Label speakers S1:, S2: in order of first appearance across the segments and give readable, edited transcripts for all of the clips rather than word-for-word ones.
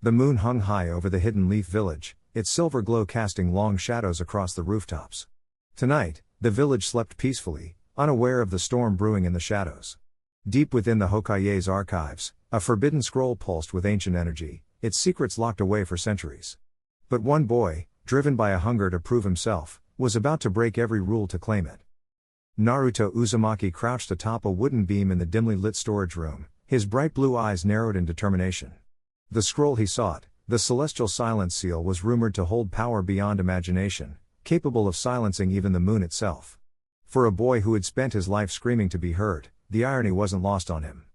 S1: The moon hung high over the hidden leaf village, its silver glow casting long shadows across the rooftops. Tonight, the village slept peacefully, unaware of the storm brewing in the shadows. Deep within the Hokage's archives, a forbidden scroll pulsed with ancient energy, its secrets locked away for centuries. But one boy, driven by a hunger to prove himself, was about to break every rule to claim it. Naruto Uzumaki crouched atop a wooden beam in the dimly lit storage room, his bright blue eyes narrowed in determination. The scroll he sought, the Celestial Silence Seal, was rumored to hold power beyond imagination, capable of silencing even the moon itself. For a boy who had spent his life screaming to be heard, the irony wasn't lost on him.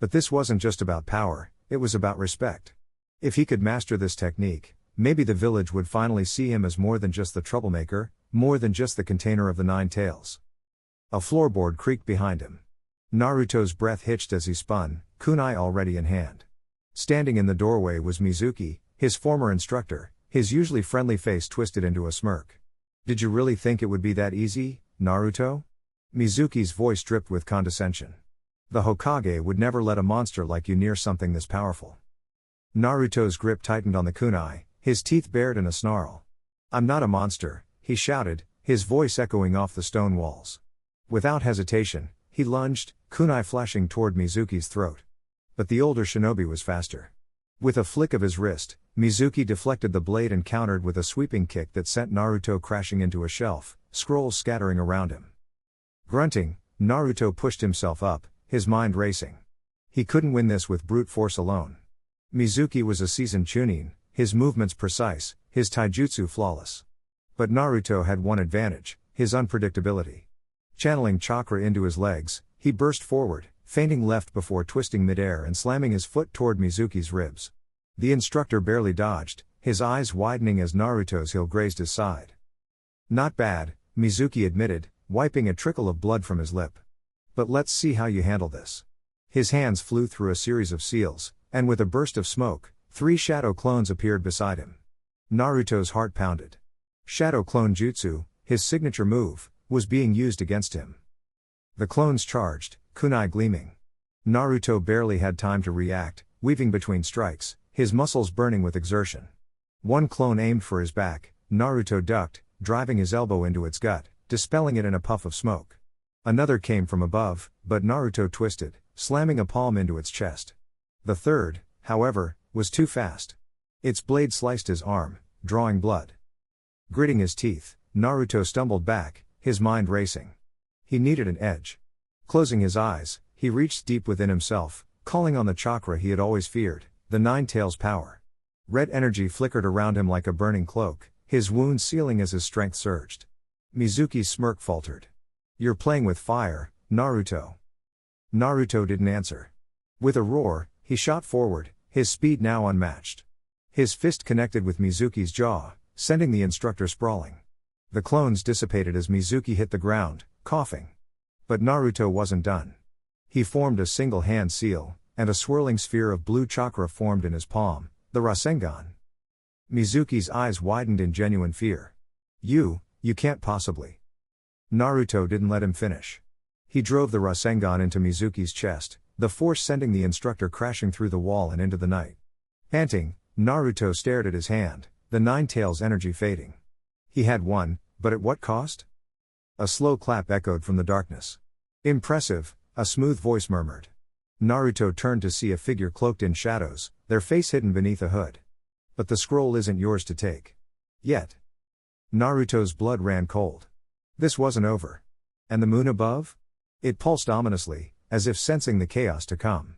S1: But this wasn't just about power, it was about respect. If he could master this technique, maybe the village would finally see him as more than just the troublemaker, more than just the container of the nine tails. A floorboard creaked behind him. Naruto's breath hitched as he spun, kunai already in hand. Standing in the doorway was Mizuki, his former instructor, his usually friendly face twisted into a smirk. "Did you really think it would be that easy, Naruto?" Mizuki's voice dripped with condescension. "The Hokage would never let a monster like you near something this powerful." Naruto's grip tightened on the kunai, his teeth bared in a snarl. "I'm not a monster," he shouted, his voice echoing off the stone walls. Without hesitation, he lunged, kunai flashing toward Mizuki's throat. But the older shinobi was faster. With a flick of his wrist, Mizuki deflected the blade and countered with a sweeping kick that sent Naruto crashing into a shelf, scrolls scattering around him. Grunting, Naruto pushed himself up, his mind racing. He couldn't win this with brute force alone. Mizuki was a seasoned chunin, his movements precise, his taijutsu flawless. But Naruto had one advantage, his unpredictability. Channeling chakra into his legs, he burst forward, feinting left before twisting midair and slamming his foot toward Mizuki's ribs. The instructor barely dodged, his eyes widening as Naruto's heel grazed his side. "Not bad," Mizuki admitted, wiping a trickle of blood from his lip. "But let's see how you handle this." His hands flew through a series of seals, and with a burst of smoke, 3 shadow clones appeared beside him. Naruto's heart pounded. Shadow Clone Jutsu, his signature move, was being used against him. The clones charged, kunai gleaming. Naruto barely had time to react, weaving between strikes, his muscles burning with exertion. One clone aimed for his back, Naruto ducked, driving his elbow into its gut, dispelling it in a puff of smoke. Another came from above, but Naruto twisted, slamming a palm into its chest. The third, however, was too fast. Its blade sliced his arm, drawing blood. Gritting his teeth, Naruto stumbled back, his mind racing. He needed an edge. Closing his eyes, he reached deep within himself, calling on the chakra he had always feared, the Nine Tails power. Red energy flickered around him like a burning cloak, his wounds sealing as his strength surged. Mizuki's smirk faltered. "You're playing with fire, Naruto." Naruto didn't answer. With a roar, he shot forward, his speed now unmatched. His fist connected with Mizuki's jaw, sending the instructor sprawling. The clones dissipated as Mizuki hit the ground, coughing. But Naruto wasn't done. He formed a single hand seal, and a swirling sphere of blue chakra formed in his palm, the Rasengan. Mizuki's eyes widened in genuine fear. You can't possibly." Naruto didn't let him finish. He drove the Rasengan into Mizuki's chest, the force sending the instructor crashing through the wall and into the night. Panting, Naruto stared at his hand, the Nine Tails energy fading. He had won, but at what cost? A slow clap echoed from the darkness. "Impressive," a smooth voice murmured. Naruto turned to see a figure cloaked in shadows, their face hidden beneath a hood. "But the scroll isn't yours to take. Yet." Naruto's blood ran cold. This wasn't over. And the moon above? It pulsed ominously, as if sensing the chaos to come.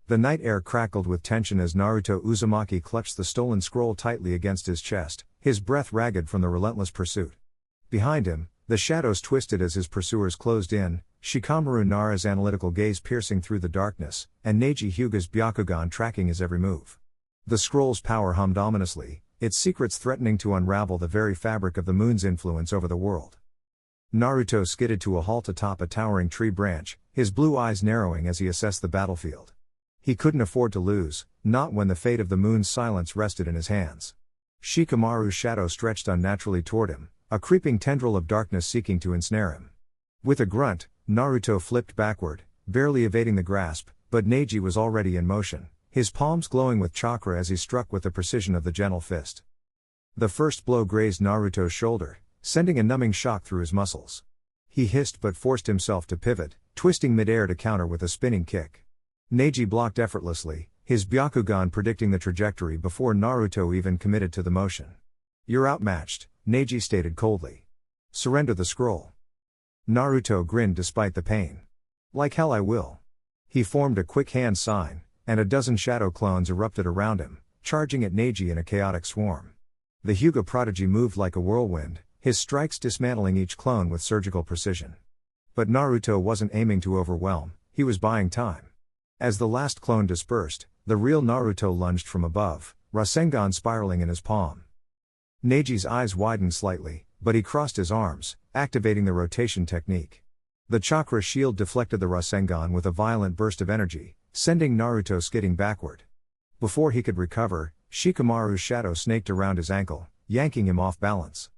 S1: The night air crackled with tension as Naruto Uzumaki clutched the stolen scroll tightly against his chest, his breath ragged from the relentless pursuit. Behind him, the shadows twisted as his pursuers closed in, Shikamaru Nara's analytical gaze piercing through the darkness, and Neji Hyuga's Byakugan tracking his every move. The scroll's power hummed ominously, its secrets threatening to unravel the very fabric of the moon's influence over the world. Naruto skidded to a halt atop a towering tree branch, his blue eyes narrowing as he assessed the battlefield. He couldn't afford to lose, not when the fate of the moon's silence rested in his hands. Shikamaru's shadow stretched unnaturally toward him, a creeping tendril of darkness seeking to ensnare him. With a grunt, Naruto flipped backward, barely evading the grasp, but Neji was already in motion, his palms glowing with chakra as he struck with the precision of the gentle fist. The first blow grazed Naruto's shoulder, sending a numbing shock through his muscles. He hissed but forced himself to pivot, twisting midair to counter with a spinning kick. Neji blocked effortlessly, his Byakugan predicting the trajectory before Naruto even committed to the motion. "You're outmatched," Neji stated coldly. "Surrender the scroll." Naruto grinned despite the pain. "Like hell I will." He formed a quick hand sign, and a dozen shadow clones erupted around him, charging at Neji in a chaotic swarm. The Hyuga prodigy moved like a whirlwind, his strikes dismantling each clone with surgical precision. But Naruto wasn't aiming to overwhelm, he was buying time. As the last clone dispersed, the real Naruto lunged from above, Rasengan spiraling in his palm. Neji's eyes widened slightly, but he crossed his arms, activating the rotation technique. The chakra shield deflected the Rasengan with a violent burst of energy, sending Naruto skidding backward. Before he could recover, Shikamaru's shadow snaked around his ankle, yanking him off balance.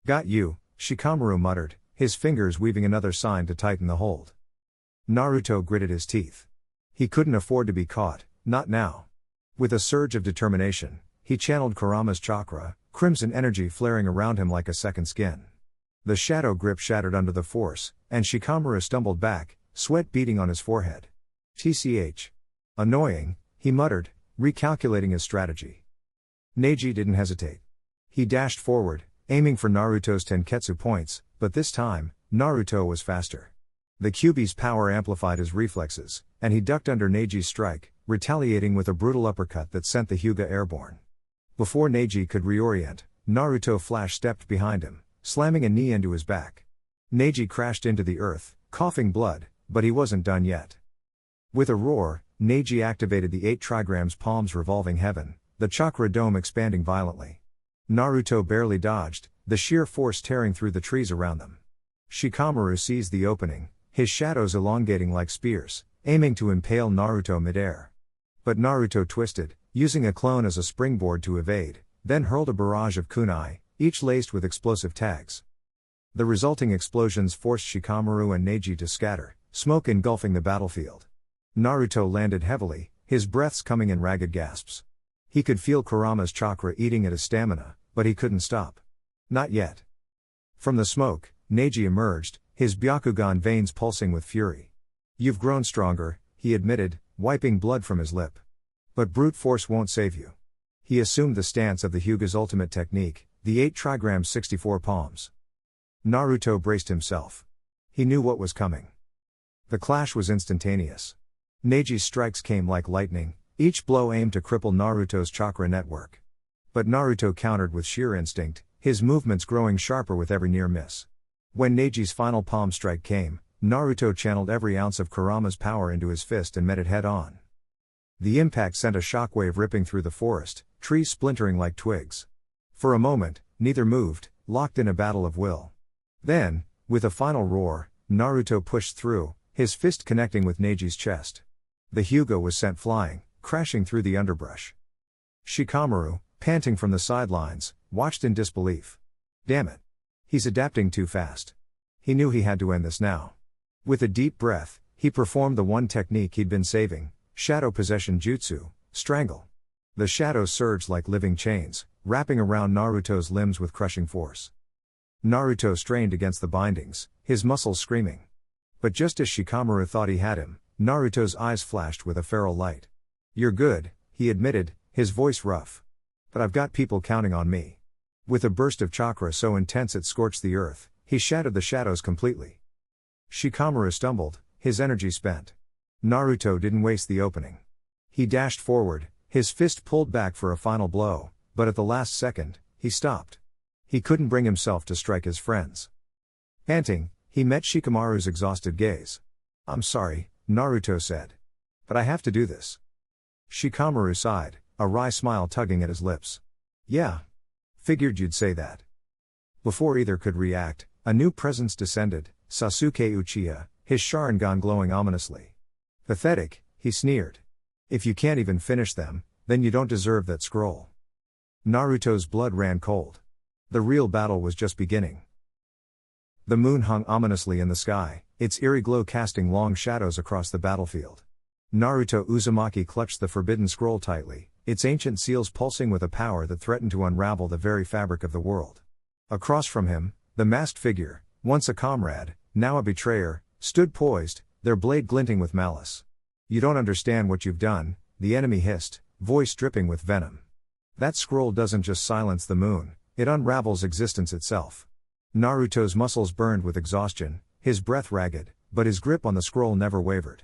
S1: "Got you," Shikamaru muttered, his fingers weaving another sign to tighten the hold. Naruto gritted his teeth. He couldn't afford to be caught, not now. With a surge of determination, he channeled Kurama's chakra, crimson energy flaring around him like a second skin. The shadow grip shattered under the force, and Shikamaru stumbled back, sweat beading on his forehead. "TCH. Annoying," he muttered, recalculating his strategy. Neji didn't hesitate. He dashed forward, aiming for Naruto's Tenketsu points, but this time, Naruto was faster. The Kyuubi's power amplified his reflexes, and he ducked under Neji's strike, retaliating with a brutal uppercut that sent the Hyuga airborne. Before Neji could reorient, Naruto flash-stepped behind him, slamming a knee into his back. Neji crashed into the earth, coughing blood, but he wasn't done yet. With a roar, Neji activated the 8 trigrams palms revolving heaven, the chakra dome expanding violently. Naruto barely dodged, the sheer force tearing through the trees around them. Shikamaru seized the opening, his shadows elongating like spears, aiming to impale Naruto midair. But Naruto twisted, using a clone as a springboard to evade, then hurled a barrage of kunai, each laced with explosive tags. The resulting explosions forced Shikamaru and Neji to scatter, smoke engulfing the battlefield. Naruto landed heavily, his breaths coming in ragged gasps. He could feel Kurama's chakra eating at his stamina, but he couldn't stop. Not yet. From the smoke, Neji emerged, his Byakugan veins pulsing with fury. "You've grown stronger," he admitted, wiping blood from his lip. "But brute force won't save you." He assumed the stance of the Hyuga's ultimate technique, the 8 trigrams 64 palms. Naruto braced himself. He knew what was coming. The clash was instantaneous. Neji's strikes came like lightning, each blow aimed to cripple Naruto's chakra network. But Naruto countered with sheer instinct, his movements growing sharper with every near miss. When Neji's final palm strike came, Naruto channeled every ounce of Kurama's power into his fist and met it head on. The impact sent a shockwave ripping through the forest, trees splintering like twigs. For a moment, neither moved, locked in a battle of will. Then, with a final roar, Naruto pushed through, his fist connecting with Neji's chest. The Hyuga was sent flying, crashing through the underbrush. Shikamaru, panting from the sidelines, watched in disbelief. Damn it. He's adapting too fast. He knew he had to end this now. With a deep breath, he performed the one technique he'd been saving, Shadow Possession Jutsu, Strangle. The shadows surged like living chains, wrapping around Naruto's limbs with crushing force. Naruto strained against the bindings, his muscles screaming. But just as Shikamaru thought he had him, Naruto's eyes flashed with a feral light. "You're good," he admitted, his voice rough. "But I've got people counting on me." With a burst of chakra so intense it scorched the earth, he shattered the shadows completely. Shikamaru stumbled, his energy spent. Naruto didn't waste the opening. He dashed forward, his fist pulled back for a final blow, but at the last second, he stopped. He couldn't bring himself to strike his friends. Panting, he met Shikamaru's exhausted gaze. "I'm sorry," Naruto said. "But I have to do this." Shikamaru sighed, a wry smile tugging at his lips. "Yeah. Figured you'd say that." Before either could react, a new presence descended, Sasuke Uchiha, his Sharingan glowing ominously. "Pathetic," he sneered. "If you can't even finish them, then you don't deserve that scroll." Naruto's blood ran cold. The real battle was just beginning. The moon hung ominously in the sky, its eerie glow casting long shadows across the battlefield. Naruto Uzumaki clutched the forbidden scroll tightly, its ancient seals pulsing with a power that threatened to unravel the very fabric of the world. Across from him, the masked figure, once a comrade, now a betrayer, stood poised, their blade glinting with malice. "You don't understand what you've done," the enemy hissed, voice dripping with venom. "That scroll doesn't just silence the moon, it unravels existence itself." Naruto's muscles burned with exhaustion, his breath ragged, but his grip on the scroll never wavered.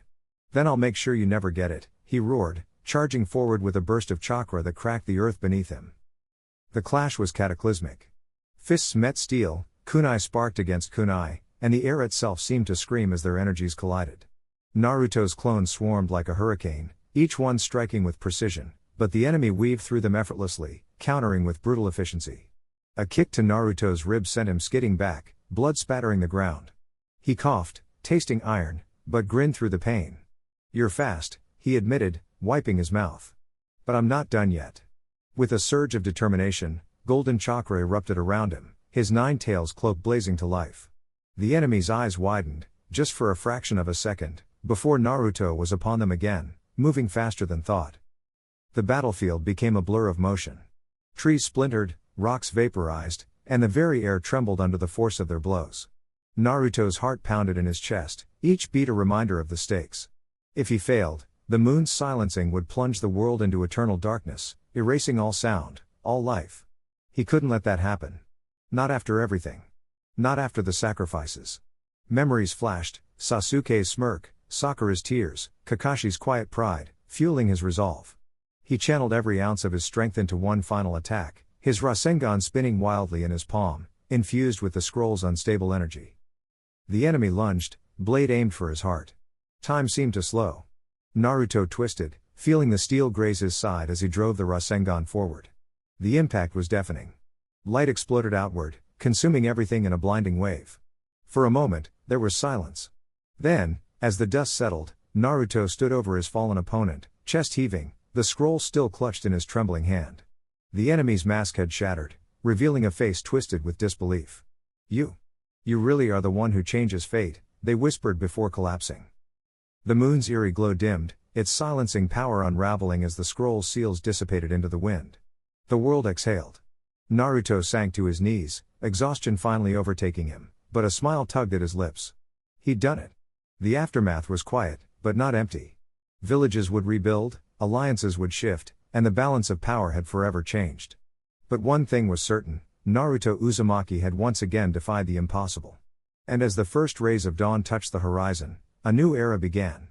S1: "Then I'll make sure you never get it," he roared, charging forward with a burst of chakra that cracked the earth beneath him. The clash was cataclysmic. Fists met steel, kunai sparked against kunai, and the air itself seemed to scream as their energies collided. Naruto's clones swarmed like a hurricane, each one striking with precision, but the enemy weaved through them effortlessly, countering with brutal efficiency. A kick to Naruto's ribs sent him skidding back, blood spattering the ground. He coughed, tasting iron, but grinned through the pain. "You're fast," he admitted, wiping his mouth. "But I'm not done yet." With a surge of determination, golden chakra erupted around him, his 9 tails cloak blazing to life. The enemy's eyes widened, just for a fraction of a second, before Naruto was upon them again, moving faster than thought. The battlefield became a blur of motion. Trees splintered, rocks vaporized, and the very air trembled under the force of their blows. Naruto's heart pounded in his chest, each beat a reminder of the stakes. If he failed, the moon's silencing would plunge the world into eternal darkness, erasing all sound, all life. He couldn't let that happen. Not after everything. Not after the sacrifices. Memories flashed, Sasuke's smirk, Sakura's tears, Kakashi's quiet pride, fueling his resolve. He channeled every ounce of his strength into one final attack, his Rasengan spinning wildly in his palm, infused with the scroll's unstable energy. The enemy lunged, blade aimed for his heart. Time seemed to slow. Naruto twisted, feeling the steel graze his side as he drove the Rasengan forward. The impact was deafening. Light exploded outward, consuming everything in a blinding wave. For a moment, there was silence. Then, as the dust settled, Naruto stood over his fallen opponent, chest heaving, the scroll still clutched in his trembling hand. The enemy's mask had shattered, revealing a face twisted with disbelief. You really are the one who changes fate," they whispered before collapsing. The moon's eerie glow dimmed, its silencing power unraveling as the scroll's seals dissipated into the wind. The world exhaled. Naruto sank to his knees, exhaustion finally overtaking him, but a smile tugged at his lips. He'd done it. The aftermath was quiet, but not empty. Villages would rebuild, alliances would shift, and the balance of power had forever changed. But one thing was certain, Naruto Uzumaki had once again defied the impossible. And as the first rays of dawn touched the horizon, a new era began.